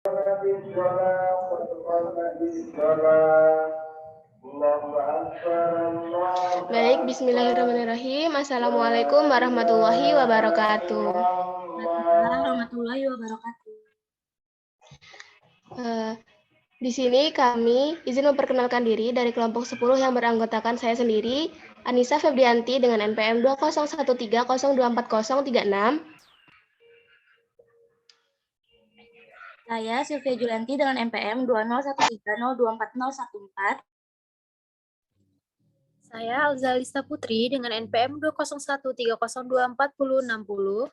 Baik, bismillahirrahmanirrahim. Assalamualaikum warahmatullahi wabarakatuh. Waalaikumsalam warahmatullahi wabarakatuh. Di sini kami izin memperkenalkan diri dari kelompok 10 yang beranggotakan saya sendiri, Anissa Febrianti dengan NPM 2013024036. Saya Sylvia Julianti dengan NPM 2013024014. Saya Alzalista Putri dengan NPM 20130240060.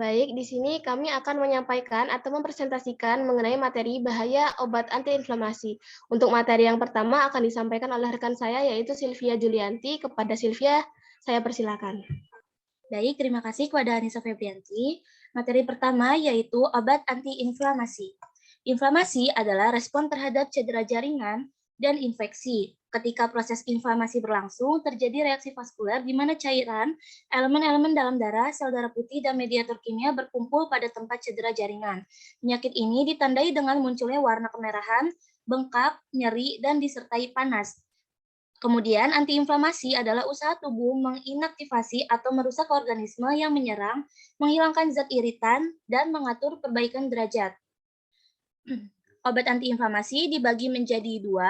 Baik, di sini kami akan menyampaikan atau mempresentasikan mengenai materi bahaya obat antiinflamasi. Untuk materi yang pertama akan disampaikan oleh rekan saya yaitu Sylvia Julianti. Kepada Sylvia, saya persilakan. Baik, terima kasih kepada Anissa Febrianti. Materi pertama yaitu obat antiinflamasi. Inflamasi adalah respon terhadap cedera jaringan dan infeksi. Ketika proses inflamasi berlangsung, terjadi reaksi vaskuler di mana cairan, elemen-elemen dalam darah, sel darah putih, dan mediator kimia berkumpul pada tempat cedera jaringan. Penyakit ini ditandai dengan munculnya warna kemerahan, bengkak, nyeri, dan disertai panas. Kemudian, antiinflamasi adalah usaha tubuh menginaktivasi atau merusak organisme yang menyerang, menghilangkan zat iritan, dan mengatur perbaikan derajat. Obat antiinflamasi dibagi menjadi dua,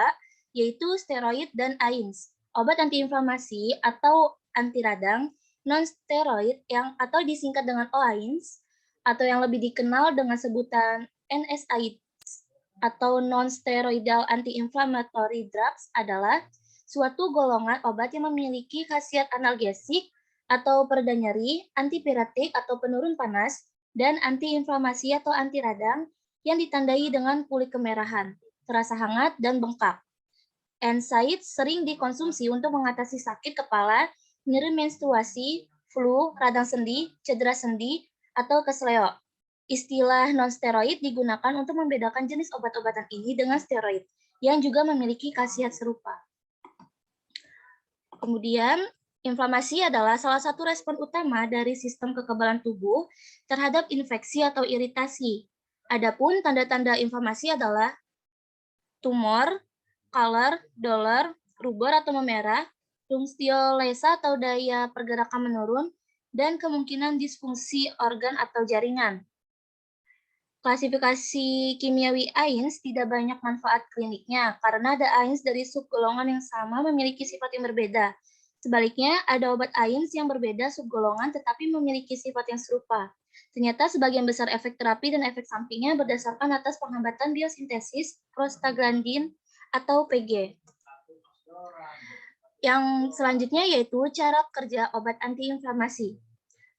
yaitu steroid dan AINS. Obat antiinflamasi atau anti radang non-steroid atau disingkat dengan OAINS atau yang lebih dikenal dengan sebutan NSAIDs atau non-steroidal anti-inflammatory drugs adalah suatu golongan obat yang memiliki khasiat analgesik atau pereda nyeri, antipiretik atau penurun panas, dan antiinflamasi atau anti radang yang ditandai dengan kulit kemerahan, terasa hangat, dan bengkak. NSAID sering dikonsumsi untuk mengatasi sakit kepala, nyeri menstruasi, flu, radang sendi, cedera sendi, atau kesleo. Istilah non-steroid digunakan untuk membedakan jenis obat-obatan ini dengan steroid, yang juga memiliki khasiat serupa. Kemudian, inflamasi adalah salah satu respon utama dari sistem kekebalan tubuh terhadap infeksi atau iritasi. Adapun tanda-tanda inflamasi adalah tumor, color, dolor, rubor atau memerah, rungstiolesa atau daya pergerakan menurun, dan kemungkinan disfungsi organ atau jaringan. Klasifikasi kimiawi AINS tidak banyak manfaat kliniknya karena ada AINS dari subgolongan yang sama memiliki sifat yang berbeda. Sebaliknya, ada obat AINS yang berbeda subgolongan tetapi memiliki sifat yang serupa. Ternyata sebagian besar efek terapi dan efek sampingnya berdasarkan atas penghambatan biosintesis prostaglandin atau PG. Yang selanjutnya yaitu cara kerja obat antiinflamasi.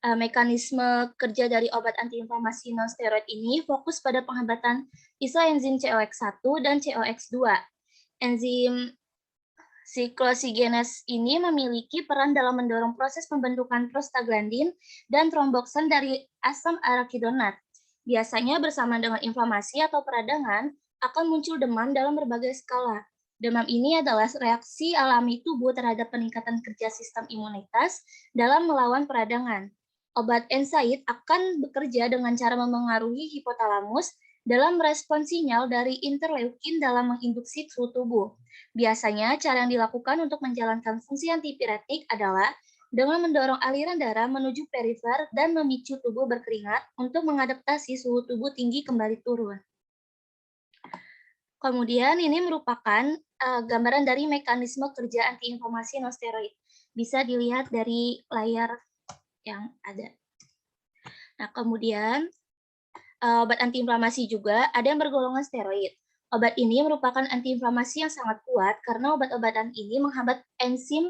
Mekanisme kerja dari obat antiinflamasi non-steroid ini fokus pada penghambatan isoenzim COX-1 dan COX-2. Enzim siklosigenes ini memiliki peran dalam mendorong proses pembentukan prostaglandin dan tromboksan dari asam arakidonat. Biasanya bersamaan dengan inflamasi atau peradangan akan muncul demam dalam berbagai skala. Demam ini adalah reaksi alami tubuh terhadap peningkatan kerja sistem imunitas dalam melawan peradangan. Obat NSAID akan bekerja dengan cara memengaruhi hipotalamus dalam merespon sinyal dari interleukin dalam menginduksi suhu tubuh. Biasanya, cara yang dilakukan untuk menjalankan fungsi antipiretik adalah dengan mendorong aliran darah menuju perifer dan memicu tubuh berkeringat untuk mengadaptasi suhu tubuh tinggi kembali turun. Kemudian ini merupakan gambaran dari mekanisme kerja antiinflamasi non-steroid. Bisa dilihat dari layar yang ada. Nah, kemudian obat antiinflamasi juga ada yang bergolongan steroid. Obat ini merupakan antiinflamasi yang sangat kuat karena obat-obatan ini menghambat enzim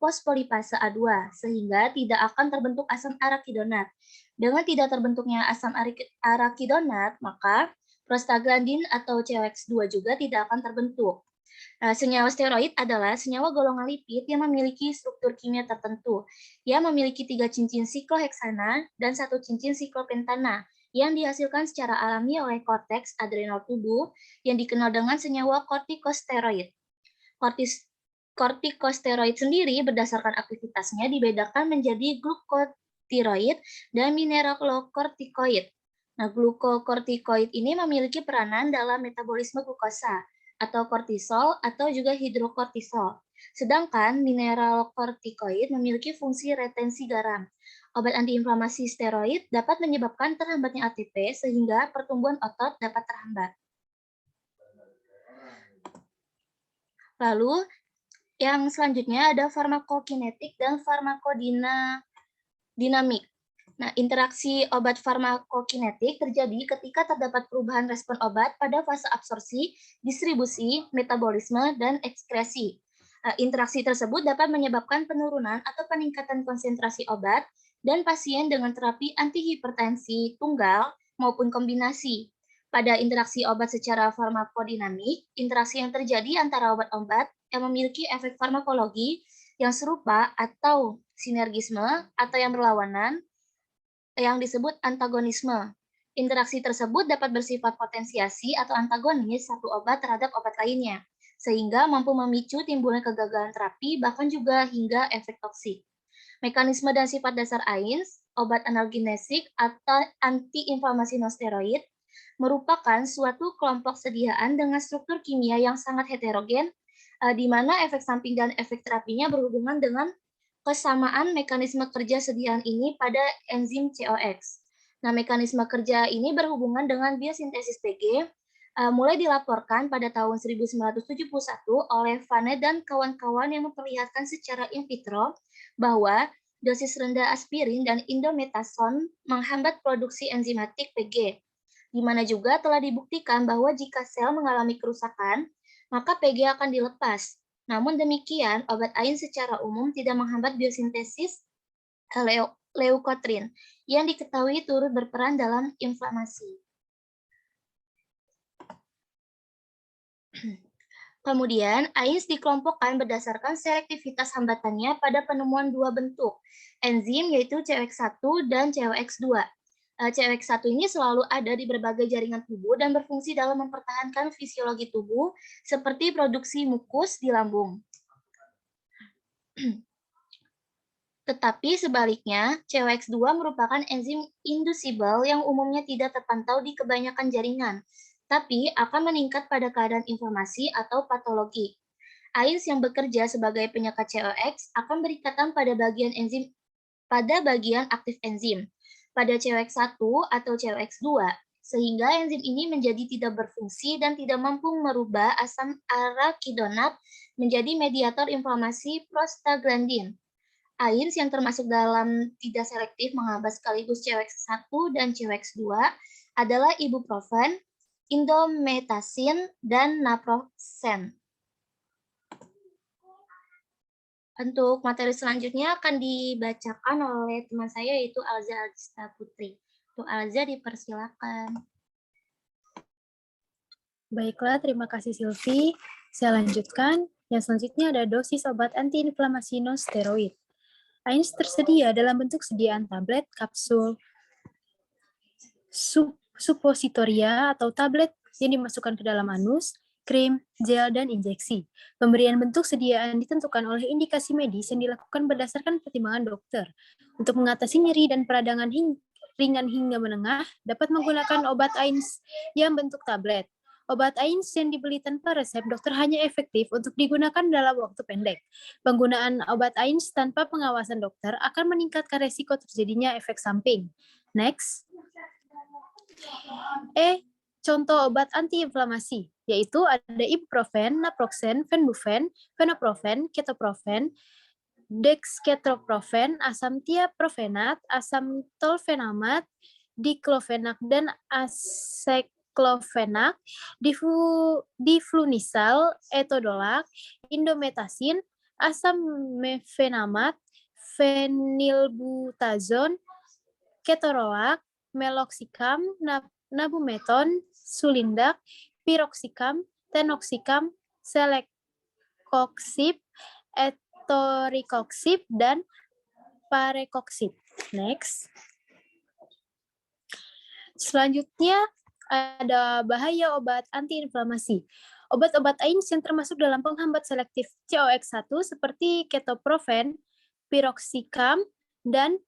fosfolipase A2 sehingga tidak akan terbentuk asam arakidonat. Dengan tidak terbentuknya asam arakidonat, maka prostaglandin atau COX-2 juga tidak akan terbentuk. Senyawa steroid adalah senyawa golongan lipid yang memiliki struktur kimia tertentu. Ia memiliki 3 cincin sikloheksana dan 1 cincin siklopentana yang dihasilkan secara alami oleh korteks adrenal tubuh yang dikenal dengan senyawa kortikosteroid. Kortikosteroid sendiri berdasarkan aktivitasnya dibedakan menjadi glukotiroid dan mineralokortikoid. Nah, glukokortikoid ini memiliki peranan dalam metabolisme glukosa atau kortisol atau juga hidrokortisol. Sedangkan mineralokortikoid memiliki fungsi retensi garam. Obat antiinflamasi steroid dapat menyebabkan terhambatnya ATP sehingga pertumbuhan otot dapat terhambat. Lalu, yang selanjutnya ada farmakokinetik dan farmakodinamik. Nah, interaksi obat farmakokinetik terjadi ketika terdapat perubahan respon obat pada fase absorpsi, distribusi, metabolisme, dan ekskresi. Interaksi tersebut dapat menyebabkan penurunan atau peningkatan konsentrasi obat dan pasien dengan terapi antihipertensi tunggal maupun kombinasi. Pada interaksi obat secara farmakodinamik, interaksi yang terjadi antara obat-obat yang memiliki efek farmakologi yang serupa atau sinergisme atau yang berlawanan yang disebut antagonisme. Interaksi tersebut dapat bersifat potensiasi atau antagonis satu obat terhadap obat lainnya, sehingga mampu memicu timbulnya kegagalan terapi bahkan juga hingga efek toksik. Mekanisme dan sifat dasar AINS, obat analgesik atau antiinflamasi non-steroid, merupakan suatu kelompok sediaan dengan struktur kimia yang sangat heterogen, di mana efek samping dan efek terapinya berhubungan dengan kesamaan mekanisme kerja sediaan ini pada enzim COX. Nah, mekanisme kerja ini berhubungan dengan biosintesis PG, mulai dilaporkan pada tahun 1971 oleh Vane dan kawan-kawan yang memperlihatkan secara in vitro bahwa dosis rendah aspirin dan indometason menghambat produksi enzimatik PG, di mana juga telah dibuktikan bahwa jika sel mengalami kerusakan, maka PG akan dilepas. Namun demikian, obat AINS secara umum tidak menghambat biosintesis leukotrin yang diketahui turut berperan dalam inflamasi. Kemudian, AINS dikelompokkan berdasarkan selektivitas hambatannya pada penemuan dua bentuk enzim, yaitu COX-1 dan COX-2. COX-1 ini selalu ada di berbagai jaringan tubuh dan berfungsi dalam mempertahankan fisiologi tubuh seperti produksi mukus di lambung. Tetapi sebaliknya, COX-2 merupakan enzim inducible yang umumnya tidak terpantau di kebanyakan jaringan, tapi akan meningkat pada keadaan inflamasi atau patologi. AINS yang bekerja sebagai penyekat COX akan berikatan pada bagian aktif enzim, pada COX-1 atau COX-2, sehingga enzim ini menjadi tidak berfungsi dan tidak mampu merubah asam arachidonat menjadi mediator inflamasi prostaglandin. AINS yang termasuk dalam tidak selektif menghambat sekaligus COX-1 dan COX-2 adalah ibuprofen, indometasin, dan naproxen. Untuk materi selanjutnya akan dibacakan oleh teman saya yaitu Alza Agista Putri. Untuk Alza dipersilakan. Baiklah, terima kasih Silvi. Saya lanjutkan. Yang selanjutnya ada dosis obat antiinflamasi non-steroid. AINS tersedia dalam bentuk sediaan tablet, kapsul, supositoria atau tablet yang dimasukkan ke dalam anus, krim, gel, dan injeksi. Pemberian bentuk sediaan ditentukan oleh indikasi medis yang dilakukan berdasarkan pertimbangan dokter. Untuk mengatasi nyeri dan peradangan ringan hingga menengah, dapat menggunakan obat AINS yang bentuk tablet. Obat AINS yang dibeli tanpa resep dokter hanya efektif untuk digunakan dalam waktu pendek. Penggunaan obat AINS tanpa pengawasan dokter akan meningkatkan resiko terjadinya efek samping. Next. Contoh obat antiinflamasi, yaitu ada ibuprofen, naproxen, fenbufen, fenoprofen, ketoprofen, dexketroprofen, asam tiaprofenat, asam tolfenamat, diklofenak, dan aseklofenak, diflunisal, etodolac, indometasin, asam mefenamat, fenilbutazon, ketorolac, meloxicam, nabumeton, sulindac, piroxicam, tenoxicam, celecoxib, etoricoxib, dan parecoxib. Next. Selanjutnya ada bahaya obat antiinflamasi. Obat-obat AINS yang termasuk dalam penghambat selektif COX-1 seperti ketoprofen, piroxicam, dan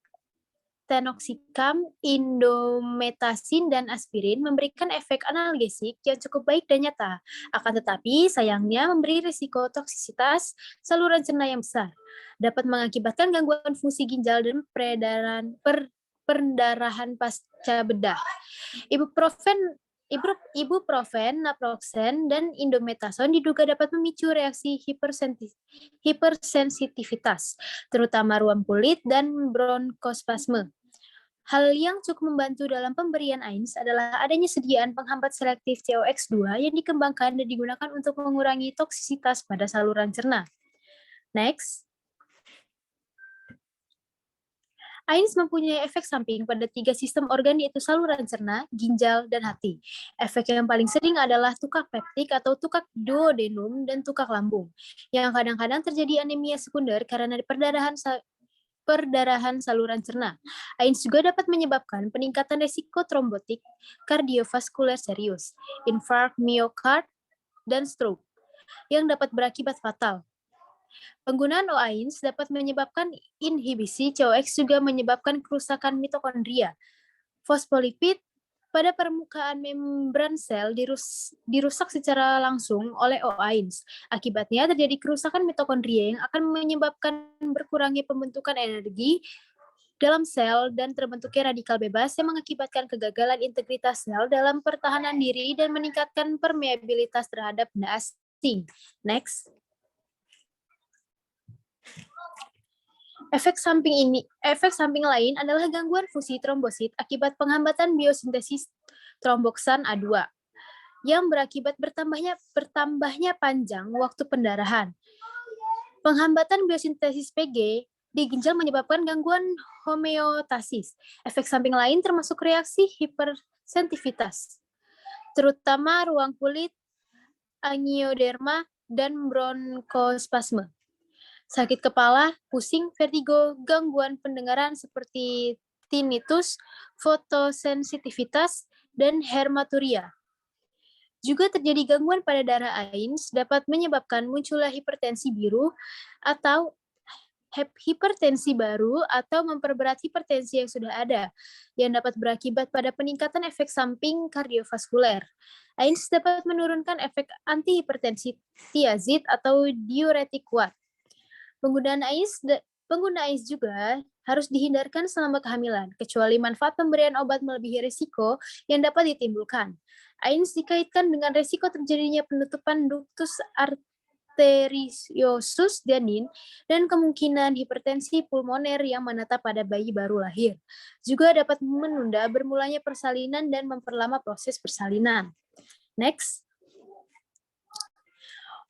tenoxicam, indometasin, dan aspirin memberikan efek analgesik yang cukup baik dan nyata. Akan tetapi, sayangnya memberi risiko toksisitas saluran cerna yang besar. Dapat mengakibatkan gangguan fungsi ginjal dan perdarahan pasca bedah. Ibuprofen, naproxen, dan indometason diduga dapat memicu reaksi hipersensitivitas, terutama ruam kulit dan bronkospasme. Hal yang cukup membantu dalam pemberian AINS adalah adanya sediaan penghambat selektif COX-2 yang dikembangkan dan digunakan untuk mengurangi toksisitas pada saluran cerna. Next. AINS mempunyai efek samping pada 3 sistem organ yaitu saluran cerna, ginjal, dan hati. Efek yang paling sering adalah tukak peptik atau tukak duodenum dan tukak lambung, yang kadang-kadang terjadi anemia sekunder karena perdarahan saluran cerna. AINS juga dapat menyebabkan peningkatan resiko trombotik kardiovaskuler serius, infark miokard, dan stroke, yang dapat berakibat fatal. Penggunaan OAINS dapat menyebabkan inhibisi COX juga menyebabkan kerusakan mitokondria. Fosfolipid pada permukaan membran sel dirusak secara langsung oleh OAINS. Akibatnya terjadi kerusakan mitokondria yang akan menyebabkan berkurangnya pembentukan energi dalam sel dan terbentuknya radikal bebas yang mengakibatkan kegagalan integritas sel dalam pertahanan diri dan meningkatkan permeabilitas terhadap benda asing. Next. Efek samping lain adalah gangguan fungsi trombosit akibat penghambatan biosintesis tromboksan A2 yang berakibat bertambahnya panjang waktu pendarahan. Penghambatan biosintesis PG di ginjal menyebabkan gangguan homeostasis. Efek samping lain termasuk reaksi hipersensitivitas, terutama ruang kulit, angioderma, dan bronkospasme. Sakit kepala, pusing, vertigo, gangguan pendengaran seperti tinnitus, fotosensitivitas, dan hematuria. Juga terjadi gangguan pada darah AINS dapat menyebabkan munculnya hipertensi biru atau hipertensi baru atau memperberat hipertensi yang sudah ada, yang dapat berakibat pada peningkatan efek samping kardiovaskuler. AINS dapat menurunkan efek antihipertensi tiazid atau diuretik kuat. Pengguna AINS juga harus dihindarkan selama kehamilan, kecuali manfaat pemberian obat melebihi risiko yang dapat ditimbulkan. AINS dikaitkan dengan risiko terjadinya penutupan ductus arteriosus janin dan kemungkinan hipertensi pulmoner yang menetap pada bayi baru lahir. Juga dapat menunda bermulanya persalinan dan memperlama proses persalinan. Next.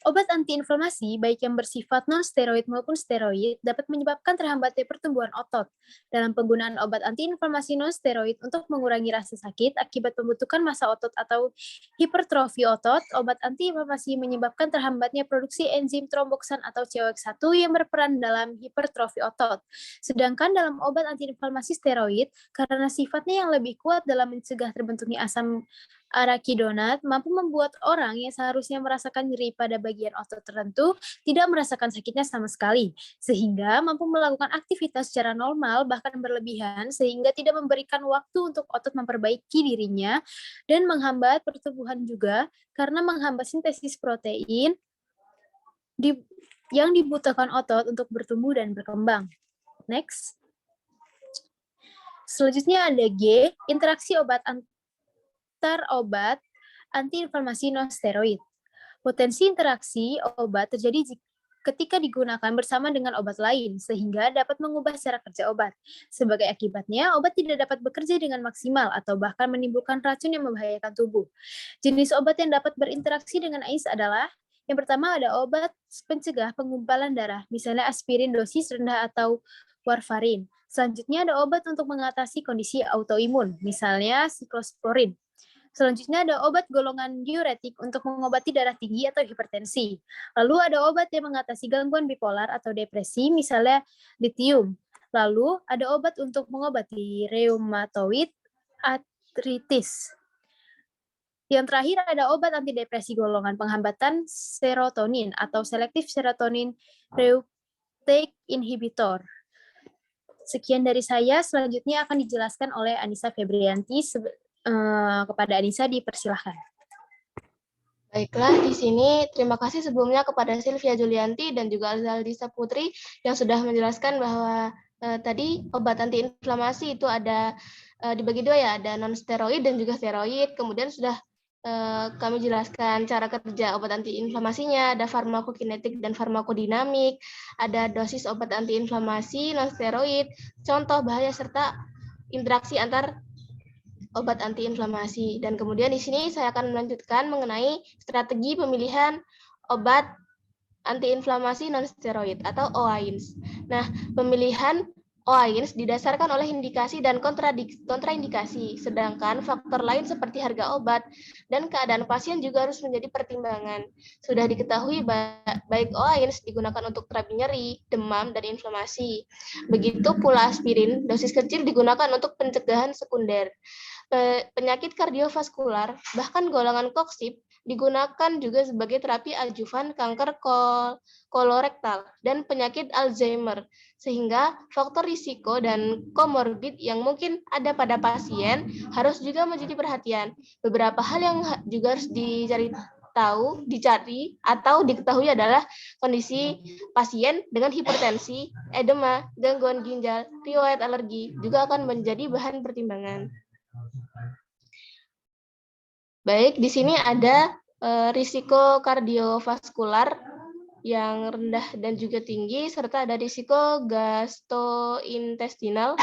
Obat antiinflamasi, baik yang bersifat non-steroid maupun steroid, dapat menyebabkan terhambatnya pertumbuhan otot. Dalam penggunaan obat antiinflamasi non-steroid untuk mengurangi rasa sakit akibat pembentukan massa otot atau hipertrofi otot, obat antiinflamasi menyebabkan terhambatnya produksi enzim tromboksan atau COX-1 yang berperan dalam hipertrofi otot. Sedangkan dalam obat antiinflamasi steroid, karena sifatnya yang lebih kuat dalam mencegah terbentuknya asam arakidonat, mampu membuat orang yang seharusnya merasakan nyeri pada bagian otot tertentu tidak merasakan sakitnya sama sekali, sehingga mampu melakukan aktivitas secara normal bahkan berlebihan sehingga tidak memberikan waktu untuk otot memperbaiki dirinya dan menghambat pertumbuhan juga karena menghambat sintesis protein yang dibutuhkan otot untuk bertumbuh dan berkembang. Next. Selanjutnya ada G, interaksi obat antiinflamasi non-steroid. Potensi interaksi obat terjadi ketika digunakan bersama dengan obat lain, sehingga dapat mengubah cara kerja obat. Sebagai akibatnya, obat tidak dapat bekerja dengan maksimal atau bahkan menimbulkan racun yang membahayakan tubuh. Jenis obat yang dapat berinteraksi dengan AINS adalah yang pertama ada obat pencegah penggumpalan darah, misalnya aspirin dosis rendah atau warfarin. Selanjutnya ada obat untuk mengatasi kondisi autoimun, misalnya siklosporin. Selanjutnya ada obat golongan diuretik untuk mengobati darah tinggi atau hipertensi. Lalu ada obat yang mengatasi gangguan bipolar atau depresi, misalnya lithium. Lalu ada obat untuk mengobati reumatoid arthritis. Yang terakhir ada obat antidepresi golongan penghambatan serotonin atau selective serotonin reuptake inhibitor. Sekian dari saya, selanjutnya akan dijelaskan oleh Anissa Febrianti. Kepada Anissa dipersilahkan. Baiklah, di sini terima kasih sebelumnya kepada Sylvia Julianti dan juga Azaldisa Putri yang sudah menjelaskan bahwa tadi obat antiinflamasi itu ada dibagi dua ya, ada non-steroid dan juga steroid. Kemudian sudah kami jelaskan cara kerja obat antiinflamasinya, ada farmakokinetik dan farmakodinamik, ada dosis obat antiinflamasi, non-steroid, contoh bahaya serta interaksi antar obat antiinflamasi. Dan kemudian di sini saya akan melanjutkan mengenai strategi pemilihan obat antiinflamasi non-steroid atau OAINS. Nah, pemilihan OAINS didasarkan oleh indikasi dan kontraindikasi, sedangkan faktor lain seperti harga obat dan keadaan pasien juga harus menjadi pertimbangan. Sudah diketahui baik OAINS digunakan untuk terapi nyeri, demam, dan inflamasi. Begitu pula aspirin, dosis kecil digunakan untuk pencegahan sekunder. Penyakit kardiovaskular, bahkan golongan koksib, digunakan juga sebagai terapi adjuvan kanker kolorektal dan penyakit Alzheimer, sehingga faktor risiko dan komorbid yang mungkin ada pada pasien harus juga menjadi perhatian. Beberapa hal yang juga harus dicari atau diketahui adalah kondisi pasien dengan hipertensi, edema, gangguan ginjal, riwayat alergi juga akan menjadi bahan pertimbangan. Baik, di sini ada risiko kardiovaskular yang rendah dan juga tinggi, serta ada risiko gastrointestinal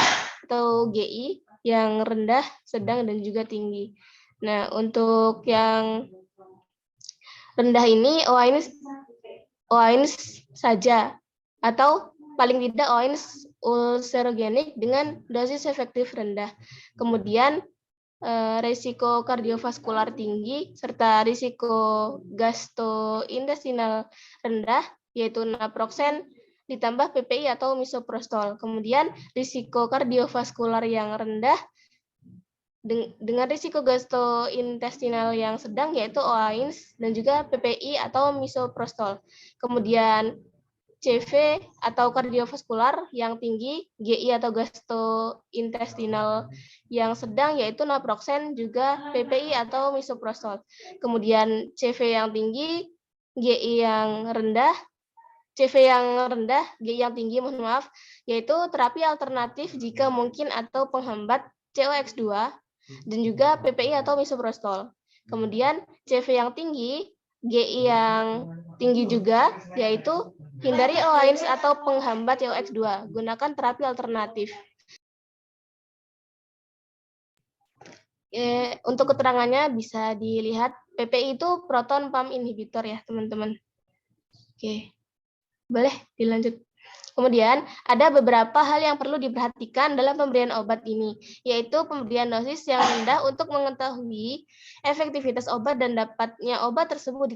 atau GI yang rendah, sedang, dan juga tinggi. Nah, untuk yang rendah ini OAINS saja, atau paling tidak OAINS ulcerogenik dengan dosis efektif rendah. Kemudian risiko kardiovaskular tinggi, serta risiko gastrointestinal rendah, yaitu naproxen ditambah PPI atau misoprostol. Kemudian risiko kardiovaskular yang rendah dengan risiko gastrointestinal yang sedang, yaitu OAINS dan juga PPI atau misoprostol. Kemudian CV atau kardiovaskular yang tinggi, GI atau gastrointestinal yang sedang, yaitu naproxen juga PPI atau misoprostol. Kemudian GI yang rendah, GI yang tinggi, mohon maaf, yaitu terapi alternatif jika mungkin atau penghambat COX2 dan juga PPI atau misoprostol. Kemudian CV yang tinggi, GI yang tinggi juga, yaitu hindari OAINS atau penghambat COX2. Gunakan terapi alternatif. Untuk keterangannya bisa dilihat, PPI itu proton pump inhibitor ya, teman-teman. Oke, boleh dilanjut. Kemudian, ada beberapa hal yang perlu diperhatikan dalam pemberian obat ini, yaitu pemberian dosis yang rendah untuk mengetahui efektivitas obat dan dapatnya obat tersebut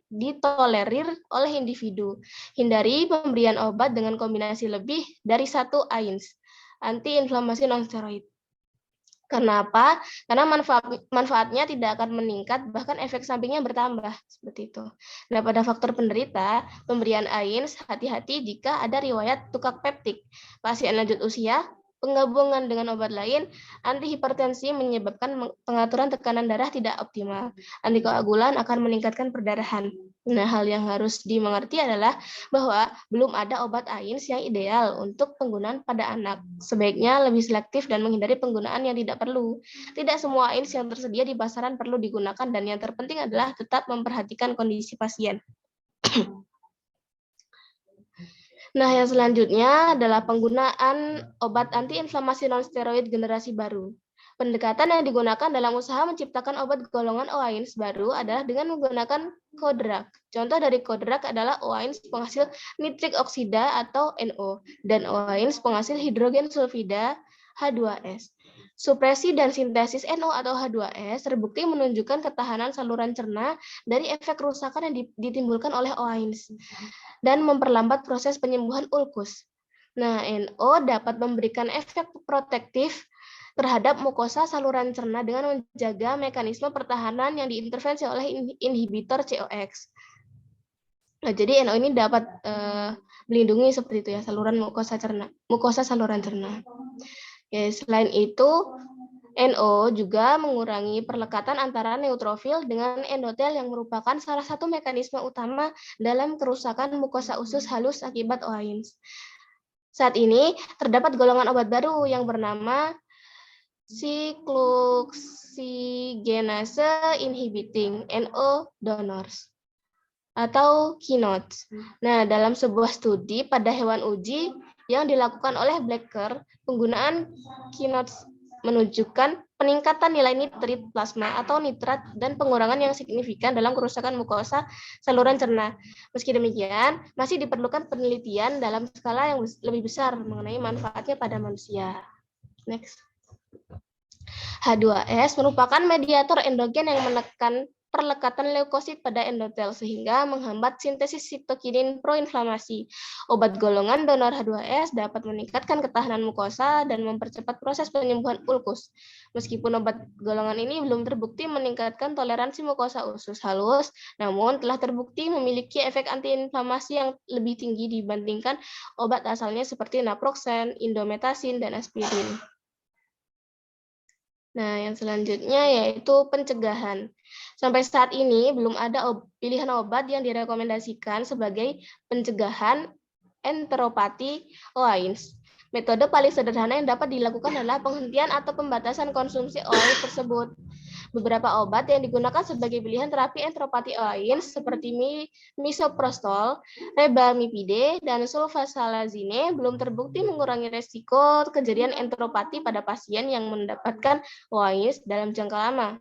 ditolerir oleh individu. Hindari pemberian obat dengan kombinasi lebih dari satu AINS, antiinflamasi non-steroid. Kenapa? Karena manfaatnya tidak akan meningkat, bahkan efek sampingnya bertambah, seperti itu. Nah, pada faktor penderita, pemberian AINS, hati-hati jika ada riwayat tukak peptik, pasien lanjut usia, penggabungan dengan obat lain, antihipertensi menyebabkan pengaturan tekanan darah tidak optimal. Antikoagulan akan meningkatkan perdarahan. Nah, hal yang harus dimengerti adalah bahwa belum ada obat AINS yang ideal untuk penggunaan pada anak. Sebaiknya lebih selektif dan menghindari penggunaan yang tidak perlu. Tidak semua AINS yang tersedia di pasaran perlu digunakan, dan yang terpenting adalah tetap memperhatikan kondisi pasien. Nah, yang selanjutnya adalah penggunaan obat antiinflamasi non-steroid generasi baru. Pendekatan yang digunakan dalam usaha menciptakan obat golongan OAINS baru adalah dengan menggunakan kodrak. Contoh dari kodrak adalah OAINS penghasil nitrik oksida atau NO dan OAINS penghasil hidrogen sulfida H2S. Supresi dan sintesis NO atau H2S terbukti menunjukkan ketahanan saluran cerna dari efek kerusakan yang ditimbulkan oleh OAINS dan memperlambat proses penyembuhan ulkus. Nah, NO dapat memberikan efek protektif terhadap mukosa saluran cerna dengan menjaga mekanisme pertahanan yang diintervensi oleh inhibitor COX. Nah, jadi NO ini dapat melindungi seperti itu ya, saluran mukosa saluran cerna. Oke, selain itu NO juga mengurangi perlekatan antara neutrofil dengan endotel yang merupakan salah satu mekanisme utama dalam kerusakan mukosa usus halus akibat OAINS. Saat ini terdapat golongan obat baru yang bernama cyclooxygenase inhibiting NO donors atau KINOTS. Nah, dalam sebuah studi pada hewan uji yang dilakukan oleh Blacker, penggunaan KINOTS menunjukkan peningkatan nilai nitrit plasma atau nitrat dan pengurangan yang signifikan dalam kerusakan mukosa saluran cerna. Meski demikian, masih diperlukan penelitian dalam skala yang lebih besar mengenai manfaatnya pada manusia. Next. H2S merupakan mediator endogen yang menekan perlekatan leukosit pada endotel sehingga menghambat sintesis sitokinin proinflamasi. Obat golongan donor H2S dapat meningkatkan ketahanan mukosa dan mempercepat proses penyembuhan ulkus. Meskipun obat golongan ini belum terbukti meningkatkan toleransi mukosa usus halus, namun telah terbukti memiliki efek antiinflamasi yang lebih tinggi dibandingkan obat asalnya seperti naproxen, indometasin, dan aspirin. Nah, yang selanjutnya yaitu pencegahan. Sampai saat ini belum ada pilihan obat yang direkomendasikan sebagai pencegahan enteropati OAINS. Metode paling sederhana yang dapat dilakukan adalah penghentian atau pembatasan konsumsi OAINS tersebut. Beberapa obat yang digunakan sebagai pilihan terapi enteropati OAINS seperti misoprostol, rebamipide, dan sulfasalazine belum terbukti mengurangi resiko kejadian enteropati pada pasien yang mendapatkan OAINS dalam jangka lama.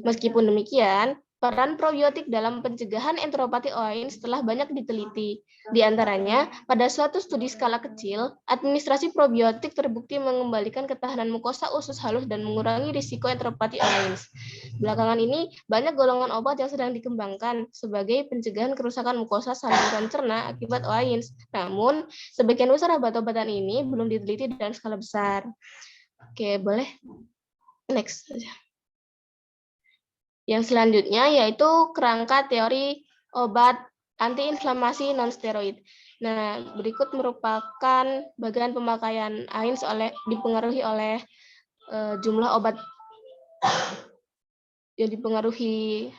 Meskipun demikian, peran probiotik dalam pencegahan enteropati OAINS telah banyak diteliti. Di antaranya, pada suatu studi skala kecil, administrasi probiotik terbukti mengembalikan ketahanan mukosa usus halus dan mengurangi risiko enteropati OAINS. Belakangan ini, banyak golongan obat yang sedang dikembangkan sebagai pencegahan kerusakan mukosa saluran cerna akibat OAINS. Namun, sebagian besar obat-obatan ini belum diteliti dalam skala besar. Oke, boleh? Next saja. Yang selanjutnya yaitu kerangka teori obat antiinflamasi non-steroid. Nah, berikut merupakan bagian pemakaian AINS dipengaruhi oleh jumlah obat yang dipengaruhi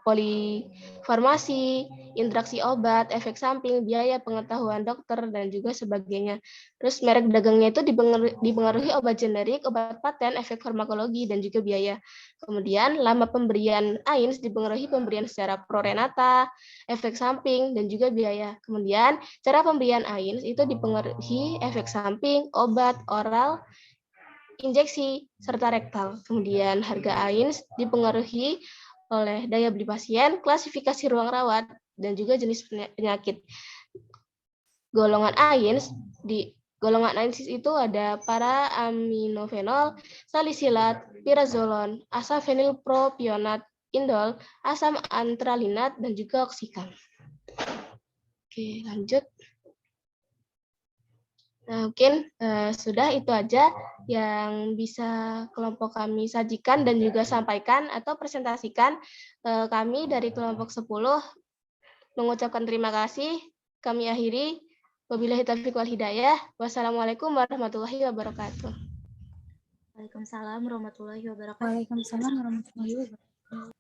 polifarmasi, interaksi obat, efek samping, biaya pengetahuan dokter, dan juga sebagainya. Terus merek dagangnya itu dipengaruhi obat generik, obat paten, efek farmakologi, dan juga biaya. Kemudian lama pemberian AINS dipengaruhi pemberian secara prorenata, efek samping, dan juga biaya. Kemudian cara pemberian AINS itu dipengaruhi efek samping, obat, oral, injeksi, serta rektal. Kemudian harga AINS dipengaruhi oleh daya beli pasien, klasifikasi ruang rawat, dan juga jenis penyakit. Golongan AINS itu ada para aminofenol, salisilat, pirazolon, asam fenilpropionat, indol, asam antralinat, dan juga oksikan. Oke, lanjut. Nah, mungkin sudah itu aja yang bisa kelompok kami sajikan dan juga sampaikan atau presentasikan. Kami dari kelompok 10 mengucapkan terima kasih. Kami akhiri. Wabillahi taufiq wal hidayah. Wassalamualaikum warahmatullahi wabarakatuh. Waalaikumsalam warahmatullahi wabarakatuh. Waalaikumsalam warahmatullahi wabarakatuh.